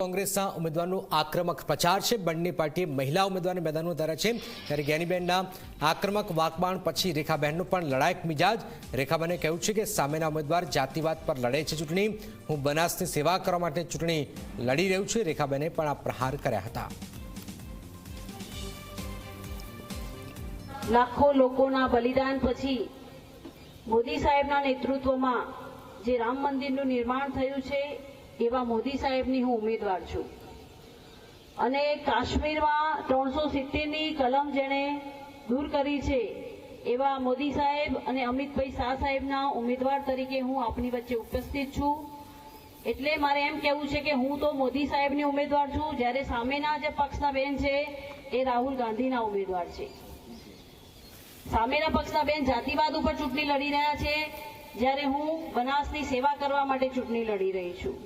કોંગ્રેસના ઉમેદવારનો આક્રમક પ્રચાર છે। બંને પાર્ટીએ મહિલા ઉમેદવારને મેદાનમાં ઉતાર્યા છે। ત્યારે જ્ઞાનીબેનના આક્રમક વાકબાણ પછી રેખાબેનનો પણ લડાયક મિજાજ। રેખાબેને કહ્યું છે કે સામેના ઉમેદવાર જાતિવાદ પર લડે છે ચૂંટણી। હું બનાસની સેવા કરવા માટે ચૂંટણી લડી રહ્યું છું। રેખાબેને પણ આ પ્રહાર કર્યા હતા। લાખો લોકોના બલિદાન પછી મોદી સાહેબના નેતૃત્વમાં જે રામ મંદિરનું નિર્માણ થયું છે એવા મોદી સાહેબની હું ઉમેદવાર છું અને કાશ્મીરમાં 370ની કલમ જેણે દૂર કરી છે એવા મોદી સાહેબ અને અમિતભાઈ શાહ સાહેબના ઉમેદવાર તરીકે હું આપની વચ્ચે ઉપસ્થિત છું। એટલે મારે એમ કહેવું છે કે હું તો મોદી સાહેબની ઉમેદવાર છું, જ્યારે સામેના જે પક્ષના બેન છે એ રાહુલ ગાંધીના ઉમેદવાર છે। સામેના પક્ષના બેન જાતિવાદ ઉપર ચૂંટણી લડી રહ્યા છે, જ્યારે હું બનાસની સેવા કરવા માટે ચૂંટણી લડી રહી છું।